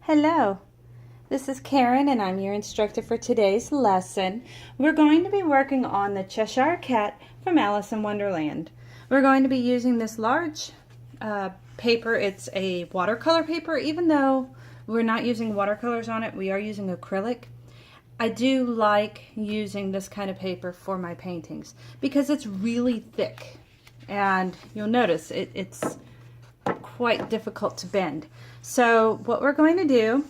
Hello, this is Karen and I'm your instructor for today's lesson. We're going to be working on the Cheshire Cat from Alice in Wonderland. We're going to be using this large paper. It's a watercolor paper. Even though we're not using watercolors on it, we are using acrylic. I do like using this kind of paper for my paintings because it's really thick, and you'll notice it's quite difficult to bend. So what we're going to do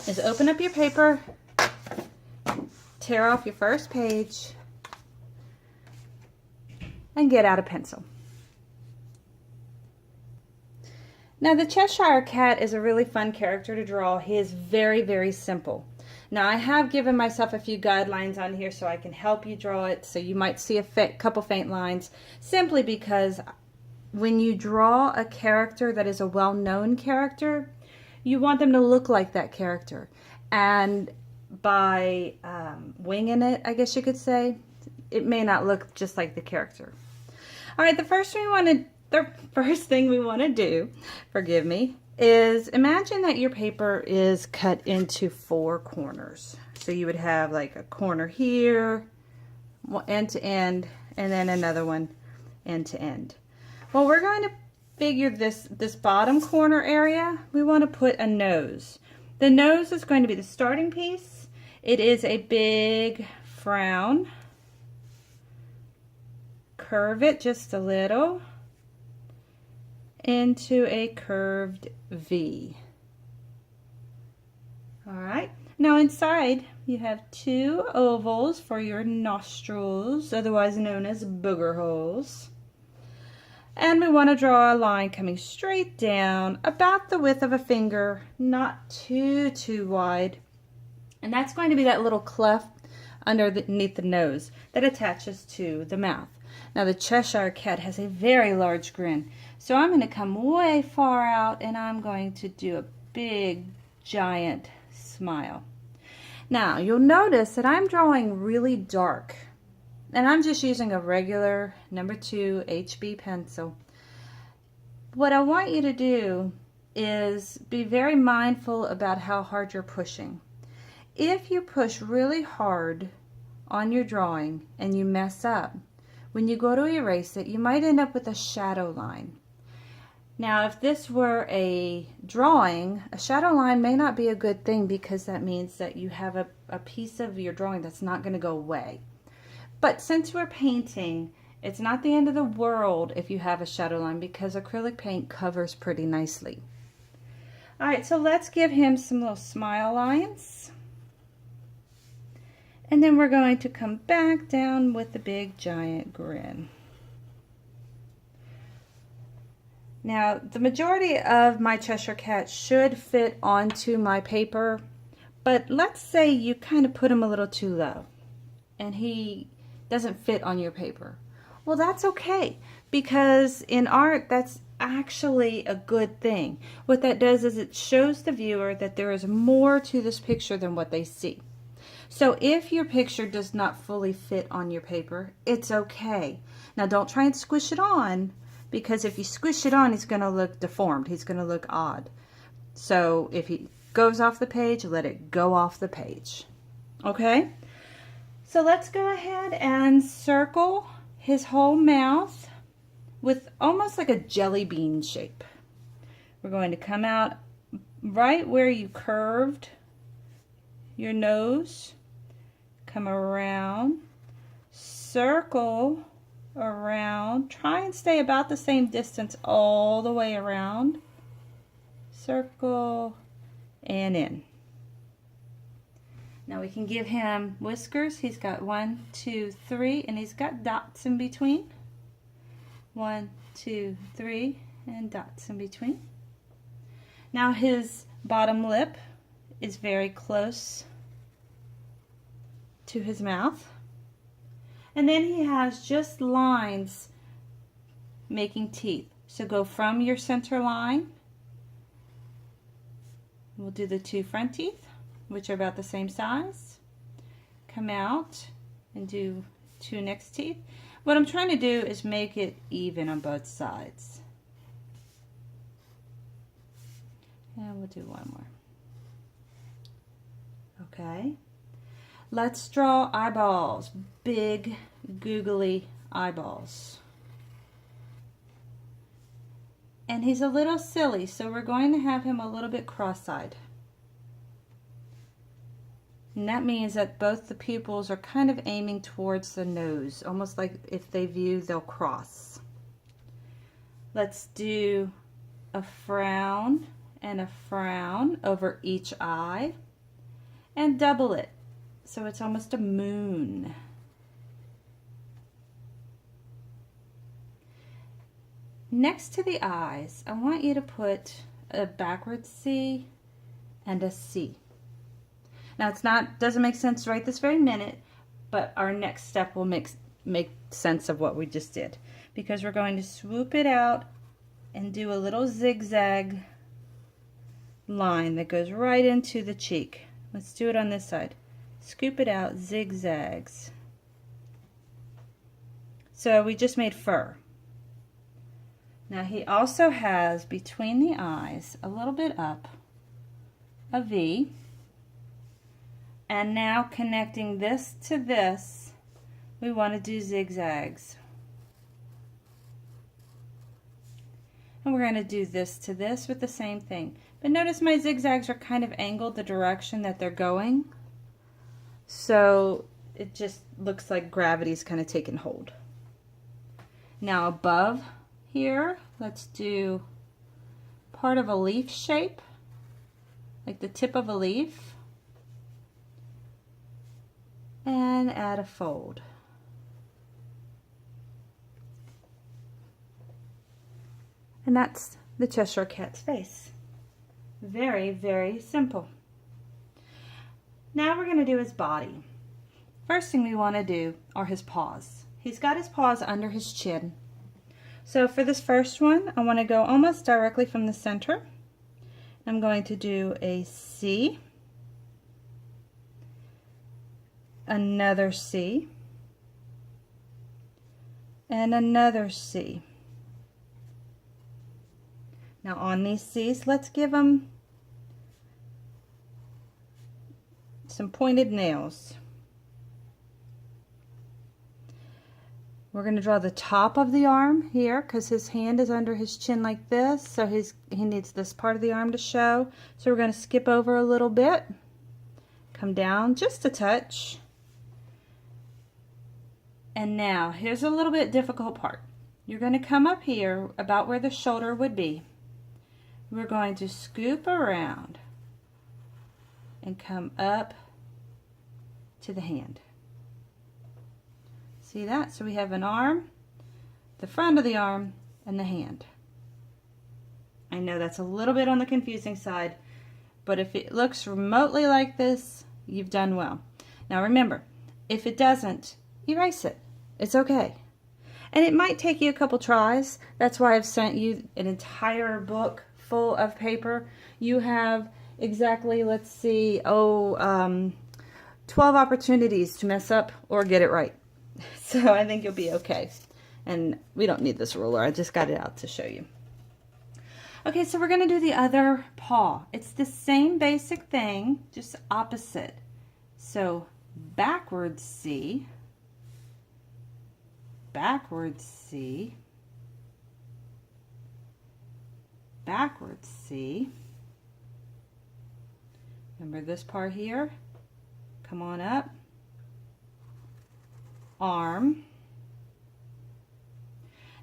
is open up your paper, tear off your first page, and get out a pencil. Now the Cheshire Cat is a really fun character to draw. He is very, very simple. Now I have given myself a few guidelines on here so I can help you draw it. So you might see a couple faint lines simply because when you draw a character that is a well-known character, you want them to look like that character. And by winging it, I guess you could say, it may not look just like the character. All right, the first thing we want to do, forgive me, is imagine that your paper is cut into 4 corners. So you would have like a corner here, end to end, and then another one end to end. Well, we're going to figure this bottom corner area, we want to put a nose. The nose is going to be the starting piece. It is a big frown. Curve it just a little into a curved V. All right. Now inside you have 2 ovals for your nostrils, otherwise known as booger holes. And we want to draw a line coming straight down about the width of a finger, not too wide. And that's going to be that little cleft underneath the nose that attaches to the mouth. Now the Cheshire Cat has a very large grin. So I'm going to come way far out and I'm going to do a big, giant smile. Now you'll notice that I'm drawing really dark. And I'm just using a regular number 2 HB pencil. What I want you to do is be very mindful about how hard you're pushing. If you push really hard on your drawing and you mess up, when you go to erase it, you might end up with a shadow line. Now, if this were a drawing, a shadow line may not be a good thing because that means that you have a piece of your drawing that's not going to go away. But since we're painting, it's not the end of the world if you have a shadow line because acrylic paint covers pretty nicely. All right, so let's give him some little smile lines. And then we're going to come back down with the big giant grin. Now, the majority of my Cheshire Cat should fit onto my paper, but let's say you kind of put him a little too low and he doesn't fit on your paper. Well, that's okay, because in art that's actually a good thing. What that does is it shows the viewer that there is more to this picture than what they see. So if your picture does not fully fit on your paper, it's okay. Now don't try and squish it on, because if you squish it on, he's going to look deformed. He's going to look odd. So if he goes off the page, let it go off the page. Okay? So let's go ahead and circle his whole mouth with almost like a jelly bean shape. We're going to come out right where you curved your nose, come around, circle around, try and stay about the same distance all the way around, circle and in. Now we can give him whiskers. He's got 1, 2, 3, and he's got dots in between. 1, 2, 3, and dots in between. Now his bottom lip is very close to his mouth. And then he has just lines making teeth. So go from your center line. We'll do the 2 front teeth, which are about the same size. Come out and do 2 next teeth. What I'm trying to do is make it even on both sides. And we'll do one more. Okay. Let's draw eyeballs, big, googly eyeballs. And he's a little silly, so we're going to have him a little bit cross-eyed. And that means that both the pupils are kind of aiming towards the nose, almost like if they view, they'll cross. Let's do a frown and a frown over each eye and double it. So it's almost a moon. Next to the eyes, I want you to put a backward C and a C. Now doesn't make sense right this very minute, but our next step will make sense of what we just did, because we're going to swoop it out and do a little zigzag line that goes right into the cheek. Let's do it on this side. Scoop it out, zigzags. So we just made fur. Now he also has between the eyes a little bit up a V, and now connecting this to this, we want to do zigzags. And we're going to do this to this with the same thing. But notice my zigzags are kind of angled the direction that they're going. So it just looks like gravity's kind of taken hold. Now above here, let's do part of a leaf shape, like the tip of a leaf, and add a fold. And that's the Cheshire Cat's face. Very, very simple. Now we're going to do his body. First thing we want to do are his paws. He's got his paws under his chin. So for this first one, I want to go almost directly from the center. I'm going to do a C, another C, and another C. Now on these C's, let's give them some pointed nails. We're going to draw the top of the arm here because his hand is under his chin like this, so he needs this part of the arm to show. So we're going to skip over a little bit, come down just a touch, and now here's a little bit difficult part. You're going to come up here about where the shoulder would be. We're going to scoop around and come up to the hand. See that? So we have an arm, the front of the arm, and the hand. I know that's a little bit on the confusing side, but if it looks remotely like this, you've done well. Now remember, if it doesn't, erase it. It's okay. And it might take you a couple tries. That's why I've sent you an entire book full of paper. You have exactly, let's see, 12 opportunities to mess up or get it right. So I think you'll be okay. And we don't need this ruler. I just got it out to show you. Okay, so we're going to do the other paw. It's the same basic thing, just opposite. So backwards C, backwards C, backwards C. Remember this part here? Come on up. Arm.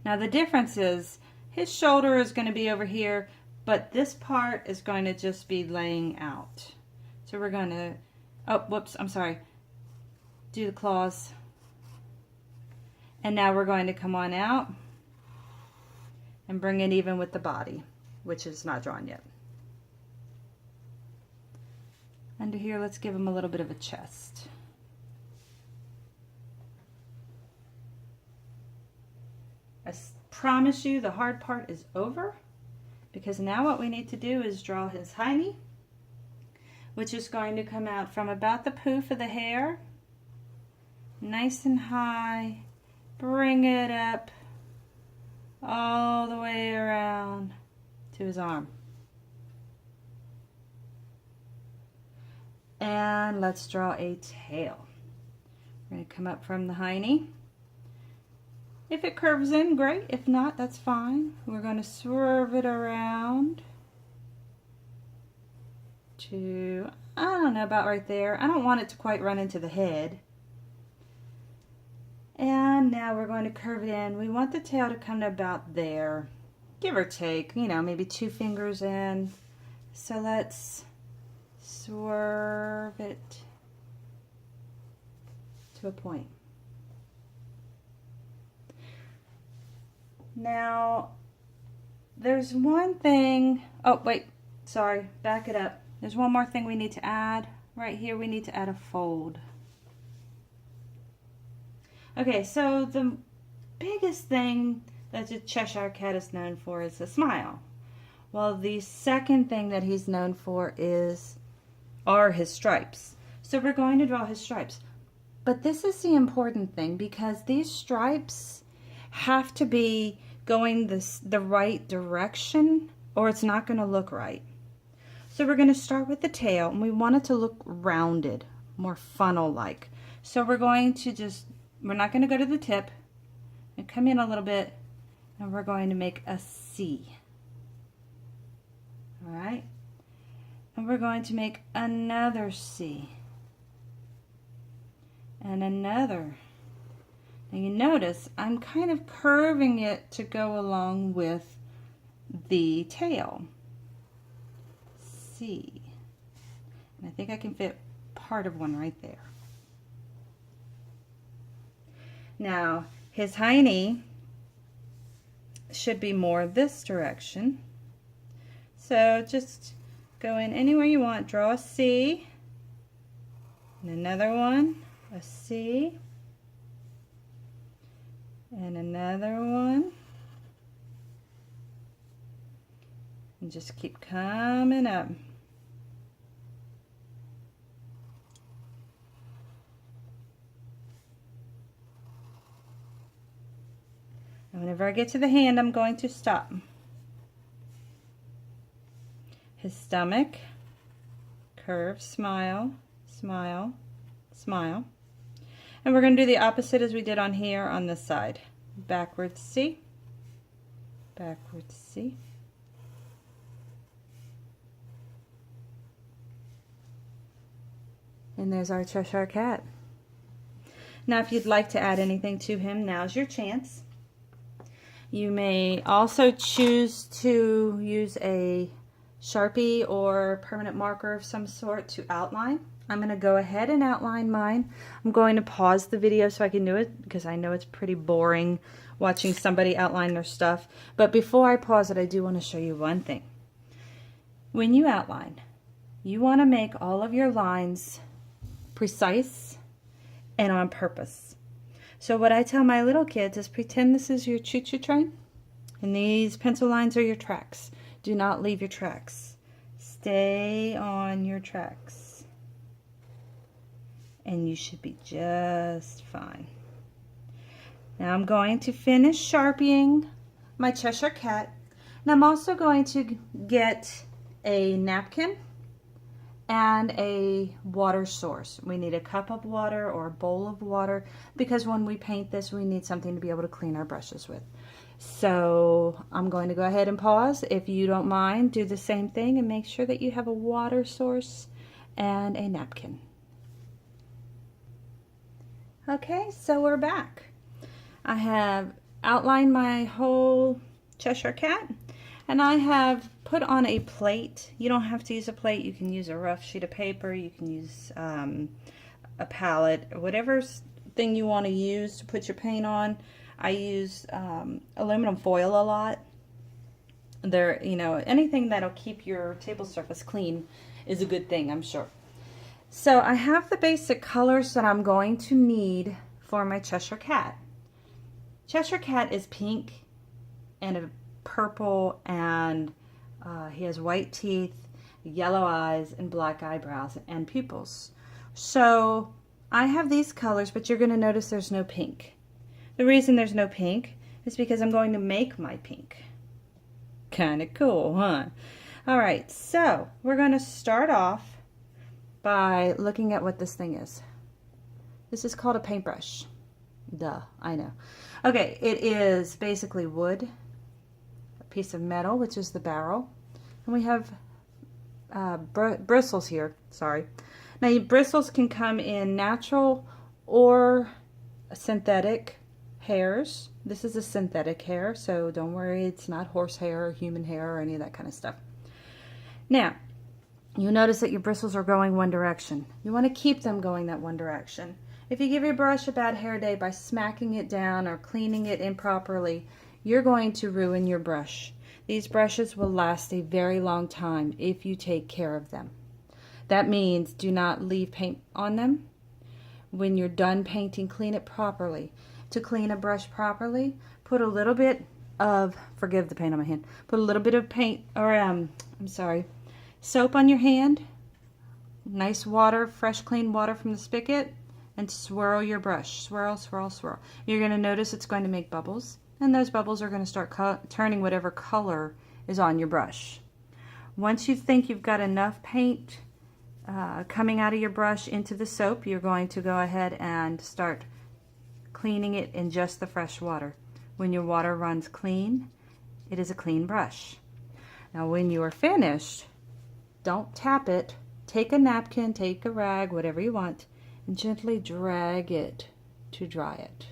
Now the difference is his shoulder is going to be over here, but this part is going to just be laying out. So we're going to, oh, whoops, I'm sorry. Do the claws. And now we're going to come on out and bring it even with the body, which is not drawn yet. Under here, let's give him a little bit of a chest. I promise you the hard part is over, because now what we need to do is draw his hiney, which is going to come out from about the poof of the hair, nice and high, bring it up all the way around to his arm. And let's draw a tail. We're going to come up from the hiney. If it curves in, great. If not, that's fine. We're going to swerve it around to, I don't know, about right there. I don't want it to quite run into the head. And now we're going to curve it in. We want the tail to come to about there, give or take, you know, maybe 2 fingers in. So let's swerve it to a point. Now, there's one thing, oh wait, sorry, back it up. There's one more thing we need to add. Right here we need to add a fold. Okay, so the biggest thing that the Cheshire Cat is known for is a smile. Well, the second thing that he's known for are his stripes. So we're going to draw his stripes. But this is the important thing, because these stripes have to be going the right direction or it's not going to look right. So we're going to start with the tail, and we want it to look rounded, more funnel-like. So we're going to we're not going to go to the tip and come in a little bit, and we're going to make a C. All right? And we're going to make another C. And another. Now you notice I'm kind of curving it to go along with the tail. C. And I think I can fit part of one right there. Now his hiney should be more this direction. So just go in anywhere you want, draw a C, and another one, a C, and another one, and just keep coming up. And whenever I get to the hand, I'm going to stop. His stomach, curve, smile, smile, smile. And we're going to do the opposite as we did on here on this side. Backwards C, backwards C. And there's our Cheshire Cat. Now if you'd like to add anything to him, now's your chance. You may also choose to use a Sharpie or permanent marker of some sort to outline. I'm going to go ahead and outline mine. I'm going to pause the video so I can do it, because I know it's pretty boring watching somebody outline their stuff. But before I pause it, I do want to show you one thing. When you outline, you want to make all of your lines precise and on purpose. So what I tell my little kids is, pretend this is your choo-choo train and these pencil lines are your tracks. Do not leave your tracks. Stay on your tracks. And you should be just fine. Now I'm going to finish sharpieing my Cheshire Cat. And I'm also going to get a napkin and a water source. We need a cup of water or a bowl of water, because when we paint this, we need something to be able to clean our brushes with. So I'm going to go ahead and pause. If you don't mind, do the same thing and make sure that you have a water source and a napkin. Okay, so we're back. I have outlined my whole Cheshire Cat, and I have put on a plate. You don't have to use a plate. You can use a rough sheet of paper. You can use a palette, or whatever thing you want to use to put your paint on. I use aluminum foil a lot. Anything that'll keep your table surface clean is a good thing, I'm sure. So I have the basic colors that I'm going to need for my Cheshire Cat. Cheshire Cat is pink and a purple, and he has white teeth, yellow eyes, and black eyebrows and pupils. So I have these colors, but you're going to notice there's no pink. The reason there's no pink is because I'm going to make my pink. Kind of cool, huh? All right, so we're going to start off by looking at what this thing is. This is called a paintbrush. Duh, I know. Okay, it is basically wood, a piece of metal, which is the barrel, and we have bristles here. Sorry. Now, bristles can come in natural or synthetic hairs. This is a synthetic hair, so don't worry, it's not horse hair or human hair or any of that kind of stuff. Now, you notice that your bristles are going one direction. You want to keep them going that one direction. If you give your brush a bad hair day by smacking it down or cleaning it improperly, you're going to ruin your brush. These brushes will last a very long time if you take care of them. That means do not leave paint on them. When you're done painting, clean it properly. To clean a brush properly, put a little bit of, forgive the paint on my hand, put a little bit of paint, or soap on your hand, nice water, fresh clean water from the spigot, and swirl your brush. Swirl, swirl, swirl. You're going to notice it's going to make bubbles, and those bubbles are going to start turning whatever color is on your brush. Once you think you've got enough paint coming out of your brush into the soap, you're going to go ahead and start cleaning it in just the fresh water. When your water runs clean, it is a clean brush. Now when you are finished, don't tap it. Take a napkin, take a rag, whatever you want, and gently drag it to dry it.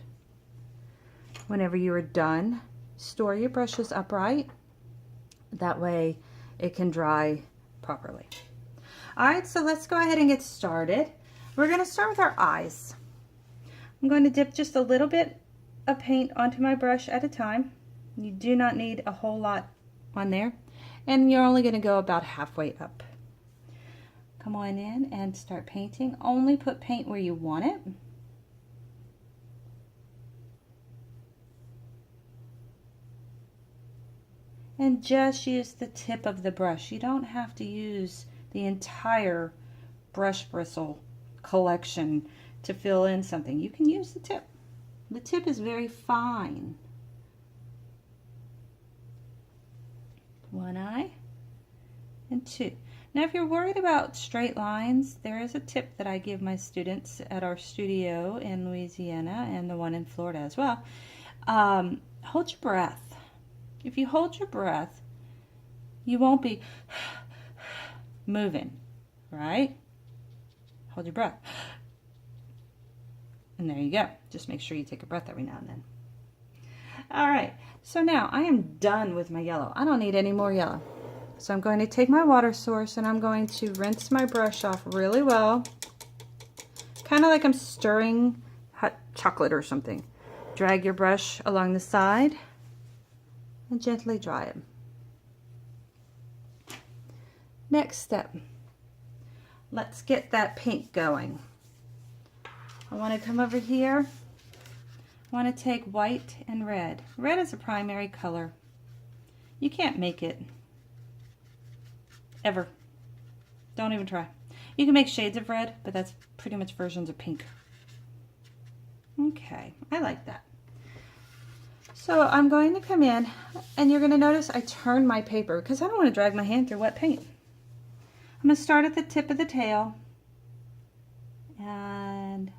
Whenever you are done, store your brushes upright. That way it can dry properly. Alright, so let's go ahead and get started. We're going to start with our eyes. I'm going to dip just a little bit of paint onto my brush at a time. You do not need a whole lot on there, and you're only going to go about halfway up. Come on in and start painting. Only put paint where you want it. And just use the tip of the brush. You don't have to use the entire brush bristle collection to fill in something. You can use the tip. The tip is very fine. One eye and two. Now if you're worried about straight lines, there is a tip that I give my students at our studio in Louisiana and the one in Florida as well. Hold your breath. If you hold your breath, you won't be moving, right? Hold your breath. And there you go. Just make sure you take a breath every now and then. All right, so now I am done with my yellow. I don't need any more yellow. So I'm going to take my water source and I'm going to rinse my brush off really well. Kind of like I'm stirring hot chocolate or something. Drag your brush along the side and gently dry it. Next step, let's get that pink going. I want to come over here. I want to take white and red. Red is a primary color. You can't make it. Ever. Don't even try. You can make shades of red, but that's pretty much versions of pink. Okay, I like that. So I'm going to come in, and you're going to notice I turn my paper because I don't want to drag my hand through wet paint. I'm going to start at the tip of the tail and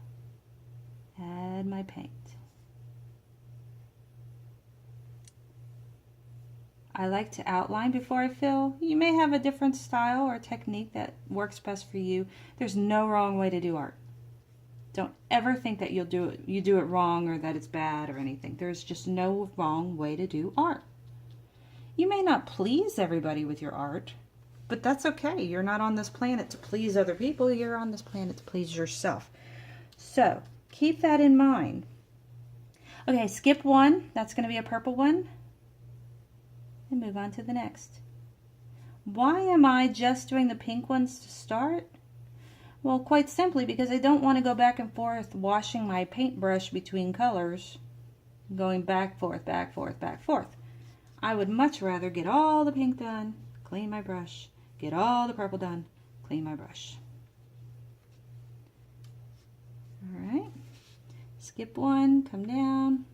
add my paint. I like to outline before I fill. You may have a different style or technique that works best for you. There's no wrong way to do art. Don't ever think that you do it wrong or that it's bad or anything. There's just no wrong way to do art. You may not please everybody with your art, but that's okay. You're not on this planet to please other people. You're on this planet to please yourself. So keep that in mind. Okay, skip one. That's going to be a purple one. And move on to the next. Why am I just doing the pink ones to start? Well, quite simply because I don't want to go back and forth washing my paintbrush between colors, going back, forth, back, forth, back, forth. I would much rather get all the pink done, clean my brush, get all the purple done, clean my brush. All right, skip one, come down.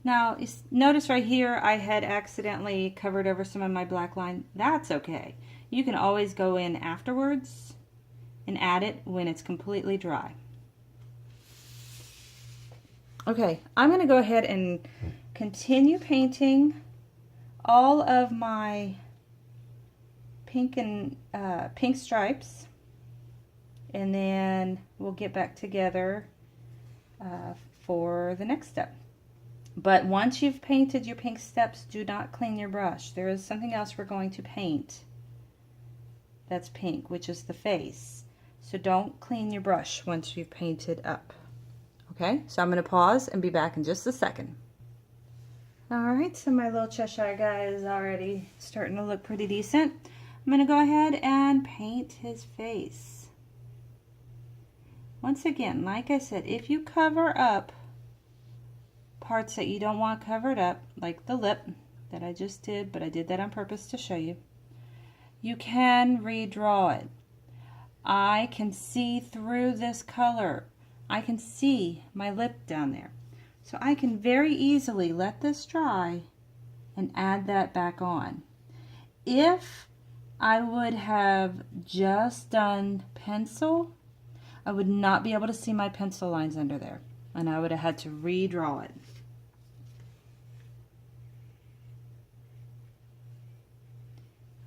Now, notice right here I had accidentally covered over some of my black line. That's okay. You can always go in afterwards and add it when it's completely dry. Okay, I'm going to go ahead and continue painting all of my pink and pink stripes, and then we'll get back together for the next step. But once you've painted your pink steps, do not clean your brush. There is something else we're going to paint that's pink, which is the face. So don't clean your brush once you've painted up. Okay, so I'm going to pause and be back in just a second. Alright, so my little Cheshire guy is already starting to look pretty decent. I'm going to go ahead and paint his face. Once again, like I said, if you cover up parts that you don't want covered up, like the lip that I just did, but I did that on purpose to show you, you can redraw it. I can see through this color. I can see my lip down there. So I can very easily let this dry and add that back on. If I would have just done pencil, I would not be able to see my pencil lines under there, and I would have had to redraw it.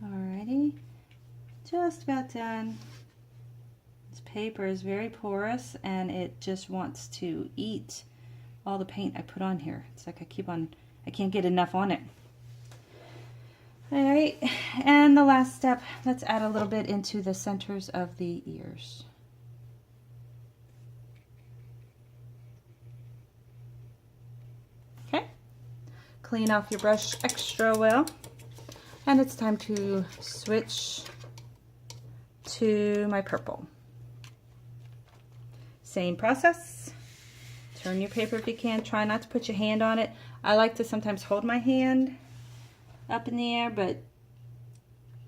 Alrighty, just about done. This paper is very porous and it just wants to eat all the paint I put on here. It's like I can't get enough on it. Alright, and the last step, let's add a little bit into the centers of the ears. Okay, clean off your brush extra well. And it's time to switch to my purple. Same process. Turn your paper if you can. Try not to put your hand on it. I like to sometimes hold my hand up in the air, but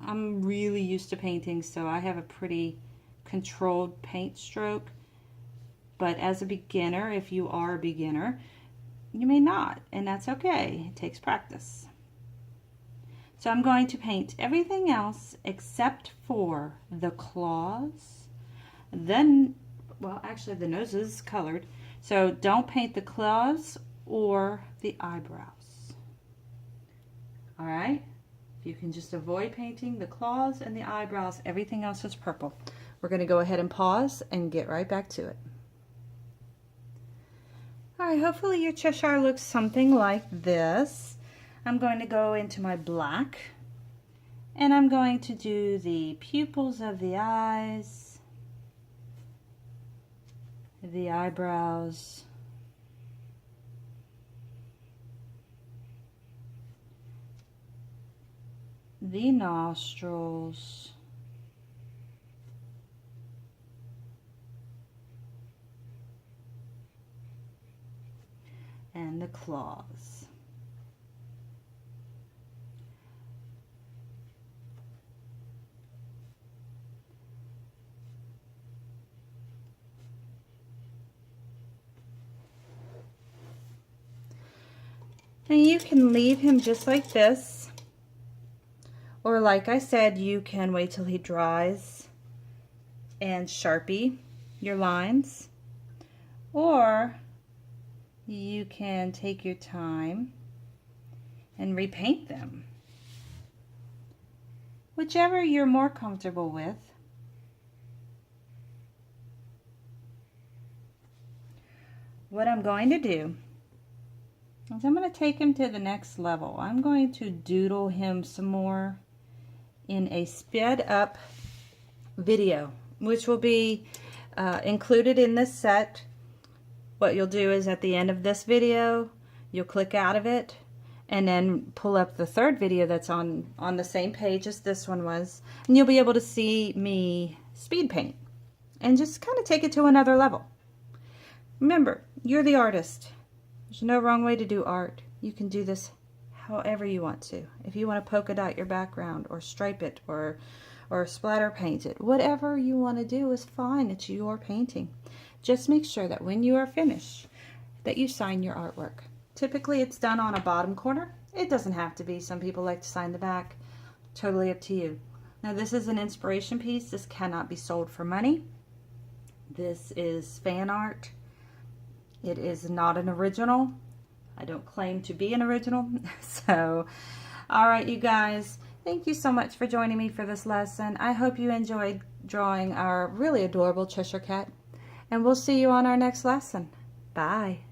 I'm really used to painting, so I have a pretty controlled paint stroke. But as a beginner, if you are a beginner, you may not, and that's okay. It takes practice. So I'm going to paint everything else except for the claws. Then, well, actually the nose is colored. So don't paint the claws or the eyebrows. All right? If you can just avoid painting the claws and the eyebrows, everything else is purple. We're going to go ahead and pause and get right back to it. All right, hopefully your Cheshire looks something like this. I'm going to go into my black and I'm going to do the pupils of the eyes, the eyebrows, the nostrils, and the claws. And you can leave him just like this, or like I said, you can wait till he dries and Sharpie your lines, or you can take your time and repaint them, whichever you're more comfortable with. What I'm going to do is I'm going to take him to the next level. I'm going to doodle him some more in a sped up video, which will be included in this set. What you'll do is at the end of this video, you'll click out of it and then pull up the third video that's on the same page as this one was, and you'll be able to see me speed paint and just kind of take it to another level. Remember, you're the artist. There's no wrong way to do art. You can do this however you want to. If you want to polka dot your background or stripe it or splatter paint it, whatever you want to do is fine. It's your painting. Just make sure that when you are finished that you sign your artwork. Typically it's done on a bottom corner. It doesn't have to be. Some people like to sign the back. Totally up to you. Now this is an inspiration piece. This cannot be sold for money. This is fan art. It is not an original. I don't claim to be an original. So, all right, you guys. Thank you so much for joining me for this lesson. I hope you enjoyed drawing our really adorable Cheshire Cat. And we'll see you on our next lesson. Bye.